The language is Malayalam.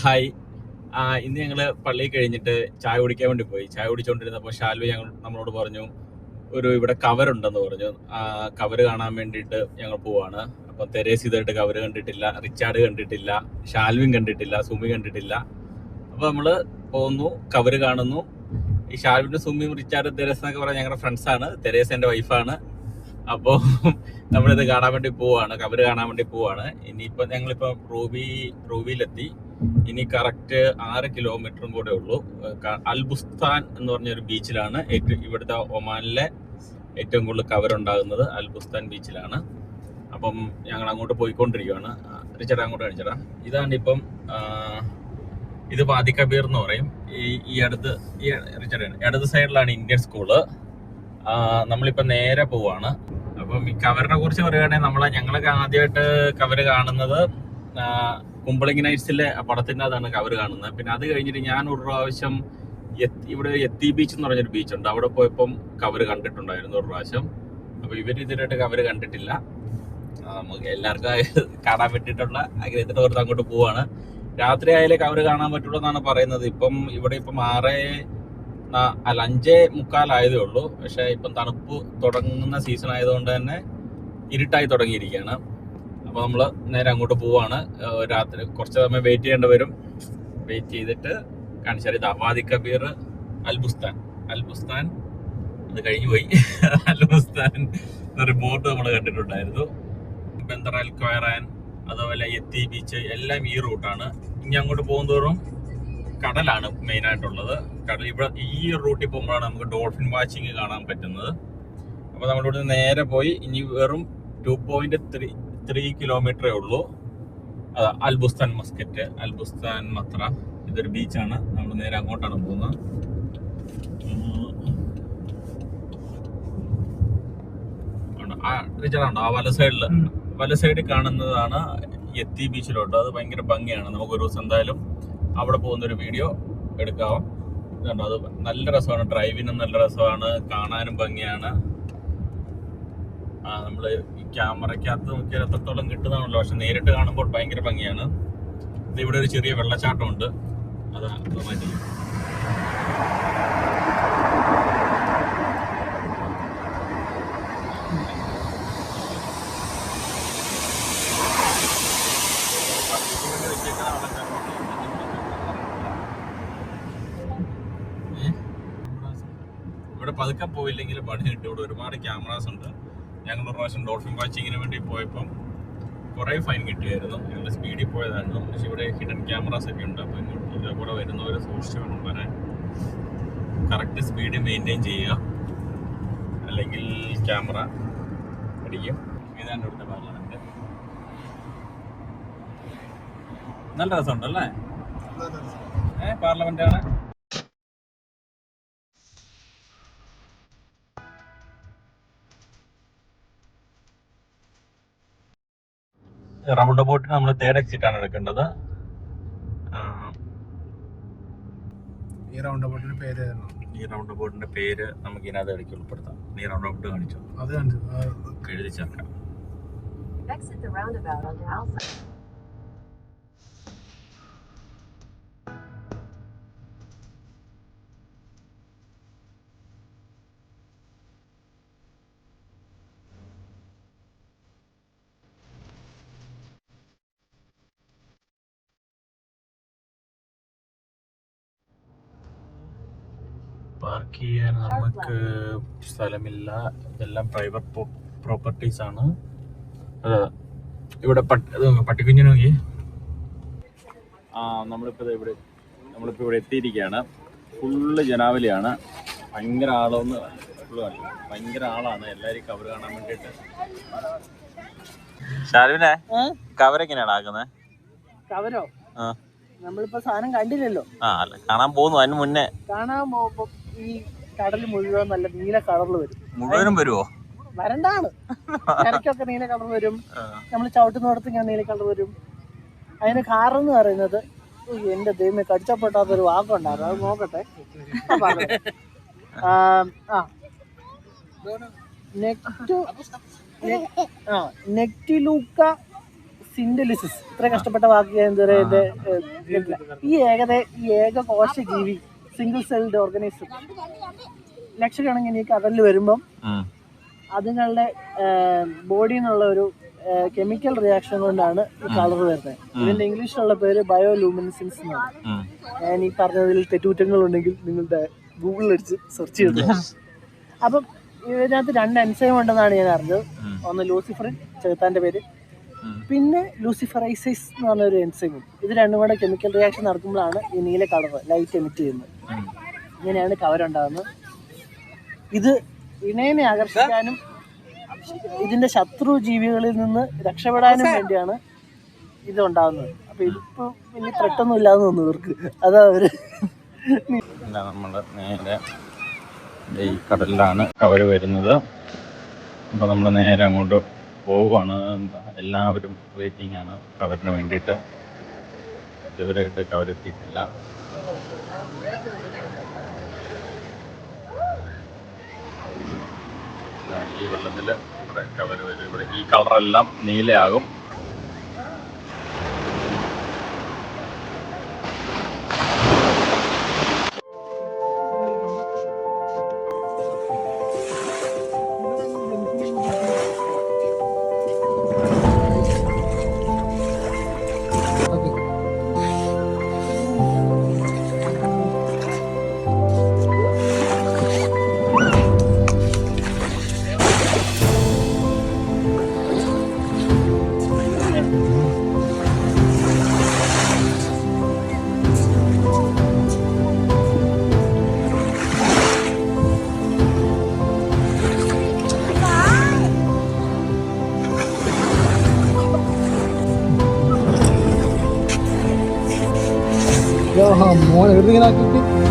ഹായ്. ഇന്ന് ഞങ്ങള് പള്ളി കഴിഞ്ഞിട്ട് ചായ കുടിക്കാൻ വേണ്ടി പോയി. ചായ കുടിച്ചോണ്ടിരുന്നപ്പോൾ ഷാൽവി നമ്മളോട് പറഞ്ഞു ഇവിടെ കവറുണ്ടെന്ന് പറഞ്ഞു. കവറ് കാണാൻ വേണ്ടിയിട്ട് ഞങ്ങൾ പോവാണ്. അപ്പൊ തെരേസ് ഇതായിട്ട് കവറ് കണ്ടിട്ടില്ല, റിച്ചാർഡ് കണ്ടിട്ടില്ല, ഷാൽവിൻ കണ്ടിട്ടില്ല, സുമി കണ്ടിട്ടില്ല. അപ്പൊ നമ്മള് പോകുന്നു, കവറ് കാണുന്നു. ഈ ഷാൽവിന്റെ, സുമിയും, റിച്ചാർഡും, തെരേസ് എന്നൊക്കെ പറയാൻ ഞങ്ങളുടെ ഫ്രണ്ട്സാണ്. തെരേസ് എന്റെ വൈഫാണ്. അപ്പോൾ നമ്മളിത് കാണാൻ വേണ്ടി പോവാണ്, കവറ് കാണാൻ വേണ്ടി പോവാണ്. ഇനിയിപ്പോ ഞങ്ങളിപ്പോ റൂബിയിലെത്തി. ഇനി കറക്റ്റ് 6 കിലോമീറ്ററും കൂടെ ഉള്ളൂ. അൽബുസ്താൻ എന്ന് പറഞ്ഞൊരു ബീച്ചിലാണ് ഇവിടുത്തെ ഒമാനിലെ ഏറ്റവും കൂടുതൽ കവറുണ്ടാകുന്നത്. അൽബുസ്താൻ ബീച്ചിലാണ്. അപ്പം ഞങ്ങൾ അങ്ങോട്ട് പോയിക്കൊണ്ടിരിക്കുകയാണ്. റിച്ചാർഡ് അങ്ങോട്ട് കാണിച്ചടാ. ഇതാണ് ഇപ്പം ഇത് വാദി കബീർ എന്ന് പറയും. ഈ റിച്ചാർഡ് ഇടത് സൈഡിലാണ് ഇന്ത്യൻ സ്കൂള്. നമ്മളിപ്പോ നേരെ പോവാണ്. അപ്പം ഈ കവറിനെ കുറിച്ച് പറയുകയാണെങ്കിൽ ഞങ്ങളൊക്കെ ആദ്യമായിട്ട് കവറ് കാണുന്നത് കുമ്പളങ്ങി നൈറ്റ്സിലെ പടത്തിന്റെ അതാണ് കവറ് കാണുന്നത്. പിന്നെ അത് കഴിഞ്ഞിട്ട് ഞാൻ ഒരു പ്രാവശ്യം ഇവിടെ എത്തി ബീച്ച് എന്ന് പറഞ്ഞൊരു ബീച്ചുണ്ട്, അവിടെ പോയപ്പം കവറ് കണ്ടിട്ടുണ്ടായിരുന്നു ഒരു പ്രാവശ്യം. അപ്പൊ ഇവരിതിനായിട്ട് കവറ് കണ്ടിട്ടില്ല. നമുക്ക് എല്ലാവർക്കും കാണാൻ പറ്റിയിട്ടുള്ള ആഗ്രഹത്തിന്റെ പുറത്ത് അങ്ങോട്ട് പോവാണ്. രാത്രി ആയാലേ കവറ് കാണാൻ പറ്റുള്ളൂ എന്നാണ് പറയുന്നത്. ഇവിടെ 5:45 ആയതേ ഉള്ളൂ. പക്ഷെ ഇപ്പം തണുപ്പ് തുടങ്ങുന്ന സീസൺ ആയതുകൊണ്ട് തന്നെ ഇരുട്ടായി തുടങ്ങിയിരിക്കുകയാണ്. അപ്പൊ നമ്മള് നേരെ അങ്ങോട്ട് പോവാണ്. രാത്രി കുറച്ച് സമയം വെയിറ്റ് ചെയ്യേണ്ടി വരും. വെയിറ്റ് ചെയ്തിട്ട് കാണിച്ചാൽ ഇത് വാദി കബീർ, അൽബുസ്താൻ അത് കഴിഞ്ഞു പോയി. അൽബുസ്താൻ ഒരു ബോർഡ് നമ്മൾ കണ്ടിട്ടുണ്ടായിരുന്നു. ബന്ദർ അൽ ഖൈറാൻ, അതുപോലെ എത്തി ബീച്ച് എല്ലാം ഈ റൂട്ടാണ്. ഇനി അങ്ങോട്ട് പോകുന്തോറും കടലാണ് മെയിൻ ആയിട്ടുള്ളത്. ഇവിടെ ഈ റൂട്ടിൽ പോകുമ്പോഴാണ് നമുക്ക് ഡോൾഫിൻ വാച്ചിങ് കാണാൻ പറ്റുന്നത്. അപ്പൊ നമ്മളിവിടെ നേരെ പോയി ഇനി വെറും 2.3 കിലോമീറ്ററേ ഉള്ളൂ. Al Bustan Muscat, Al Bustan Muttrah. ഇതൊരു ബീച്ചാണ്. നമ്മൾ നേരെ അങ്ങോട്ടാണ് പോകുന്നത്. ആ വല സൈഡിൽ കാണുന്നതാണ് എത്തി ബീച്ചിലോട്ട്. അത് ഭയങ്കര ഭംഗിയാണ്. നമുക്ക് ഒരു ദിവസം എന്തായാലും അവിടെ പോകുന്നൊരു വീഡിയോ എടുക്കാം. അത് നല്ല രസമാണ്. ഡ്രൈവിനും നല്ല രസമാണ്, കാണാനും ഭംഗിയാണ്. നമ്മള് ഈ ക്യാമറയ്ക്കകത്ത് നോക്കിയാൽ എത്രത്തോളം കിട്ടുന്നതാണല്ലോ, പക്ഷെ നേരിട്ട് കാണുമ്പോൾ ഭയങ്കര ഭംഗിയാണ്. ഇവിടെ ഒരു ചെറിയ വെള്ളച്ചാട്ടം ഉണ്ട്, അത് മാറ്റി. ഇവിടെ പതുക്കെ പോയില്ലെങ്കിൽ പണി കിട്ടും. ഇവിടെ ഒരുപാട് ക്യാമറാസ് ഉണ്ട്. ഞങ്ങൾ ഒരു പ്രാവശ്യം ഡോൾഫിൻ വാച്ചിങ്ങിന് വേണ്ടി പോയപ്പം കുറേ ഫൈൻ കിട്ടിയായിരുന്നു. ഞങ്ങൾ സ്പീഡിൽ പോയതായിരുന്നു. പക്ഷെ ഇവിടെ ഹിഡൻ ക്യാമറാസ് ഒക്കെ ഉണ്ട്. അപ്പം ഇതേകൂടെ വരുന്നവരെ സൂക്ഷിച്ച് വേണം വരാൻ. കറക്റ്റ് സ്പീഡ് മെയിൻറ്റെയിൻ ചെയ്യുക, അല്ലെങ്കിൽ ക്യാമറ അടിക്കും. ഇതാണ് ഇവിടുത്തെ പാർലമെന്റ്. നല്ല രസമുണ്ടല്ലേ? പാർലമെന്റ് ആണ്. റൗണ്ട് അബൌട്ട് നമ്മൾ 3rd എക്സിറ്റ് ആണ് എടുക്കേണ്ടത്. ഈ റൗണ്ട് അബൌട്ടിന്റെ പേര് നമുക്ക് ഇതിനകത്ത് ഇടയ്ക്ക് ഉൾപ്പെടുത്താം. നീ റൗണ്ട് അബൌട്ട് കാണിച്ചോ? അത് എഴുതി ചേർക്കാം. പാർക്ക് ചെയ്യാൻ നമുക്ക് സ്ഥലമില്ല. ഇതെല്ലാം പ്രൈവറ്റ് പ്രോപ്പർട്ടീസ് ആണ്. ഇവിടെ പട്ടിക്കുഞ്ഞിനെ നോക്കി. നമ്മളിപ്പോൾ ഇവിടെ എത്തിയിരിക്കുകയാണ്. ഫുള്ള് ജനാവലിയാണ്. ഭയങ്കര ആളാണ്. എല്ലാവരും കവർ കാണാൻ വേണ്ടിയിട്ട്. ഷാരുവിനെ കവർ എങ്ങനെയാണ് ആക്കുന്നത്? കവരോ? നമ്മളിപ്പോ സാധനം കണ്ടില്ലല്ലോ. അല്ല, കാണാൻ പോകുന്നു. അതിന് മുന്നേ കാണാൻ പോകുമ്പോ ഈ കടൽ മുഴുവൻ നല്ല നീല കളറിൽ വരും. മുഴുവനും വരുമോ? വരണ്ടാണ്. ഇടയ്ക്കൊക്കെ നീല കളർ വരും. നമ്മൾ ചവിട്ടുന്നിടത്ത് ഞാൻ നീല കളർ വരും. അതിന് കാരണം എന്ന് പറയുന്നത്, എന്റെ ദൈവമേ, കടിച്ചപ്പെട്ടാത്തൊരു വാക്കുണ്ടായിരുന്നു. അത് നോക്കട്ടെ. നെക്റ്റിലൂക്ക സിൻഡലിസിസ്, ഇത്ര കഷ്ടപ്പെട്ട വാക്ക് ഞാൻ ഇതുവരെ എന്റെ കേട്ടില്ല. ഈ ഏകകോശ ജീവി, സിംഗിൾ സെൽഡ് ഓർഗാനിസം ലക്ഷക്കണക്കിന് ഈ കടലിൽ വരുമ്പം അതുങ്ങളുടെ ബോഡിയിൽ നിന്നുള്ള ഒരു കെമിക്കൽ റിയാക്ഷൻ കൊണ്ടാണ് ഈ കളർ വരുന്നത്. ഇതിന്റെ ഇംഗ്ലീഷിലുള്ള പേര് ബയോലൂമിനസെൻസ് എന്നാണ്. ഞാൻ ഈ പറഞ്ഞതിൽ തെറ്റുകുറ്റങ്ങളുണ്ടെങ്കിൽ നിങ്ങളുടെ ഗൂഗിളിൽ അടിച്ച് സെർച്ച് ചെയ്തു. അപ്പം ഇതിനകത്ത് 2 എൻസൈം ഉണ്ടെന്നാണ് ഞാൻ അറിഞ്ഞത്. ഒന്ന് ലൂസിഫറിൻ, ചെറുത്താന്റെ പേര്, പിന്നെ ലൂസിഫറൈസൈസ് എന്ന് പറഞ്ഞൊരു എൻസൈമും. ഇത് രണ്ടും കൂടെ കെമിക്കൽ റിയാക്ഷൻ നടക്കുമ്പോഴാണ് ഈ നീല കളർ ലൈറ്റ് എമിറ്റ് ചെയ്യുന്നത്. ഇങ്ങനെയാണ് കവരുണ്ടാകുന്നത്. ഇത് ഇണയെ ആകർഷിക്കാനും ഇതിന്റെ ശത്രു ജീവികളിൽ നിന്ന് രക്ഷപ്പെടാനും വേണ്ടിയാണ് ഇത് ഉണ്ടാകുന്നത്. അപ്പൊ ഇതിപ്പോ വലിയ ത്രെട്ടൊന്നും ഇല്ലാന്ന് തോന്നുന്നു ഇവർക്ക്. അതാ അവര് നമ്മള് നേരെ ഈ കടലിലാണ് കവര് വരുന്നത്. അപ്പൊ നമ്മള് നേരെ അങ്ങോട്ട് പോവാണ്. എല്ലാവരും വെയിറ്റിംഗ് ആണ് കവറിന് വേണ്ടിയിട്ട്. ഇതുവരെയായിട്ട് കവരെത്തിയിട്ടില്ല. ഈ വെള്ളത്തില് ഇവിടെ കവര് വരും. ഇവിടെ ഈ കളറെല്ലാം നീലയാകും. മോനെ വെറുതെ ഇങ്ങനെ ആക്കിയിട്ട്